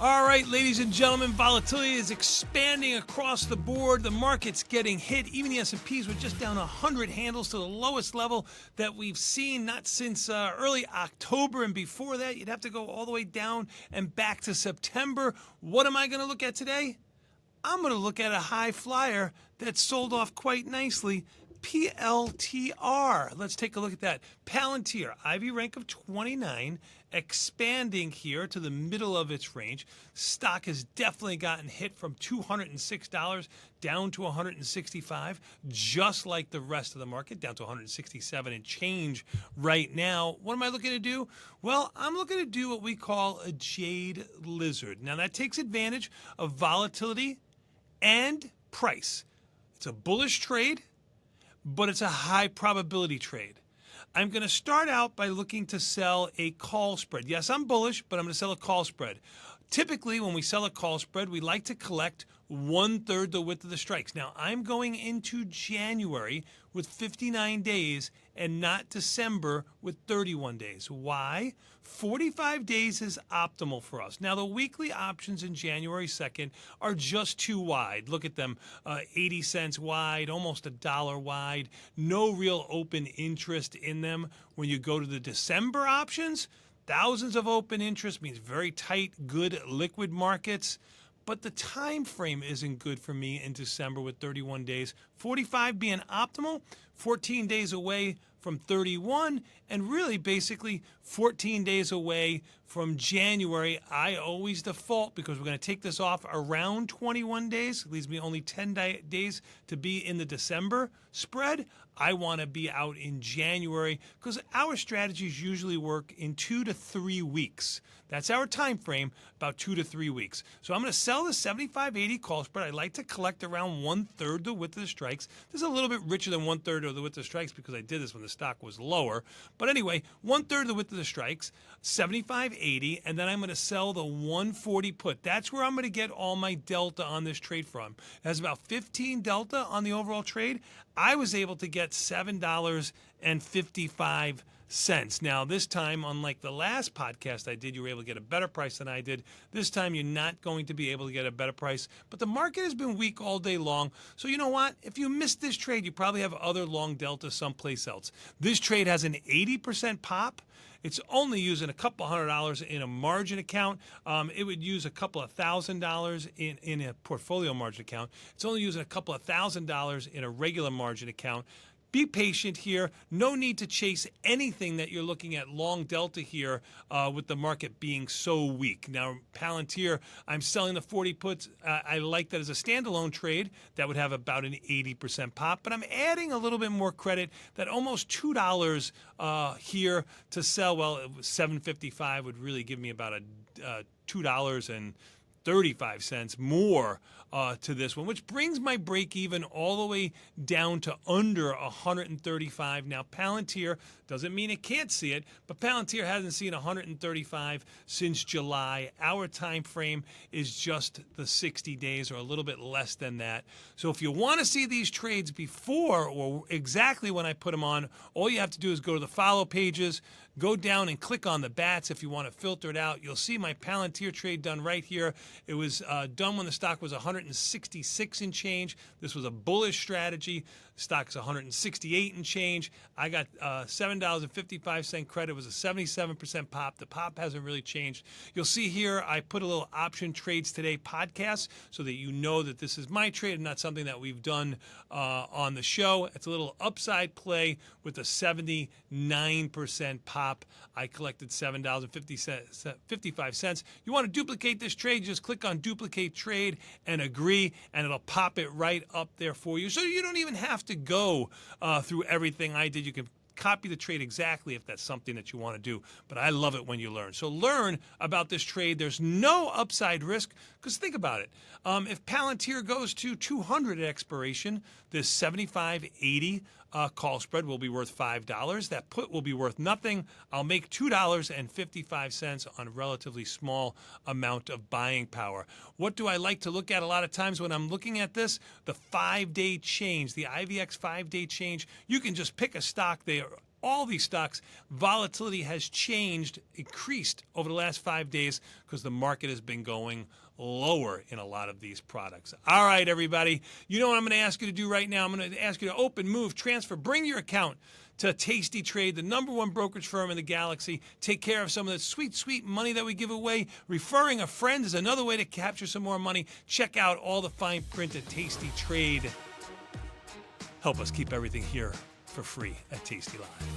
All right, ladies and gentlemen, volatility is expanding across the board. The market's getting hit. Even the S&Ps were just down 100 handles to the lowest level that we've seen, not since early October. And before that, you'd have to go all the way down and back to September. What am I going to look at today? I'm going to look at a high flyer that sold off quite nicely. PLTR. Let's take a look at that. Palantir, IV rank of 29, expanding here to the middle of its range. Stock has definitely gotten hit from $206 down to $165, just like the rest of the market, down to $167 and change right now. What am I looking to do? Well, I'm looking to do what we call a Jade lizard. Now, that takes advantage of volatility and price. It's a bullish trade, but it's a high probability trade. I'm going to start out by looking to sell a call spread. Yes, I'm bullish, but I'm going to sell a call spread. Typically, when we sell a call spread, we like to collect 1/3 the width of the strikes. Now, I'm going into January with 59 days and not December with 31 days. Why? 45 days is optimal for us. Now, the weekly options in January 2nd are just too wide. Look at them, 80 cents wide, almost $1 wide. No real open interest in them. When you go to the December options, thousands of open interest means very tight, good liquid markets. But the time frame isn't good for me in December with 31 days. 45 being optimal, 14 days away from 31, and really basically 14 days away from January. I always default, because we're going to take this off around 21 days. It leaves me only 10 days to be in the December spread. I want to be out in January, because our strategies usually work in 2 to 3 weeks. That's our time frame, about 2 to 3 weeks. So I'm going to sell the 75.80 call spread. I like to collect around 1/3 the width of the strikes. This is a little bit richer than 1/3 of the width of the strikes because I did this when the stock was lower. But anyway, 1/3 the width of the strikes, 75.80, and then I'm going to sell the 140 put. That's where I'm going to get all my delta on this trade from. It has about 15 delta on the overall trade. I was able to get $7.55. Now, this time, unlike the last podcast I did, you were able to get a better price than I did. This time, you're not going to be able to get a better price. But the market has been weak all day long. So you know what? If you missed this trade, you probably have other long delta someplace else. This trade has an 80% pop. It's only using a couple $100 in a margin account. It would use a couple of $1,000 in a portfolio margin account. It's only using a couple of $1,000 in a regular margin account. Be patient here. No need to chase anything that you're looking at long delta here with the market being so weak. Now, Palantir, I'm selling the 40 puts. I like that as a standalone trade. That would have about an 80% pop. But I'm adding a little bit more credit, that almost $2 here to sell. Well, it was $7.55 would really give me about a $2.35 more to this one, which brings my break even all the way down to under 135. Now, Palantir doesn't mean it can't see it, but Palantir hasn't seen 135 since July. Our time frame is just the 60 days or a little bit less than that. So if you want to see these trades before or exactly when I put them on, all you have to do is go to the follow pages, go down and click on the bats if you want to filter it out. You'll see my Palantir trade done right here. It was done when the stock was 166 and change. This was a bullish strategy. Stock's 168 and change. I got $7.55 credit. It was a 77% pop. The pop hasn't really changed. You'll see here I put a little option trades today podcast so that you know that this is my trade and not something that we've done on the show. It's a little upside play with a 79% pop. I collected $7.55. You want to duplicate this trade, just click on duplicate trade and agree, and it'll pop it right up there for you. So you don't even have to go through everything I did. You can copy the trade exactly if that's something that you want to do. But I love it when you learn. So learn about this trade. There's no upside risk, because think about it. If Palantir goes to 200 at expiration, this 75.80 call spread will be worth $5. That put will be worth nothing. I'll make $2.55 on a relatively small amount of buying power. What do I like to look at a lot of times when I'm looking at this? The 5-day change, the IVX 5-day change. You can just pick a stock. They all these stocks, volatility has changed, increased over the last 5 days because the market has been going lower in a lot of these products. All right, everybody. You know what I'm going to ask you to do right now? I'm going to ask you to open, move, transfer, bring your account to tastytrade, the #1 brokerage firm in the galaxy. Take care of some of the sweet, sweet money that we give away. Referring a friend is another way to capture some more money. Check out all the fine print at tastytrade. Help us keep everything here for free at Tasty Live.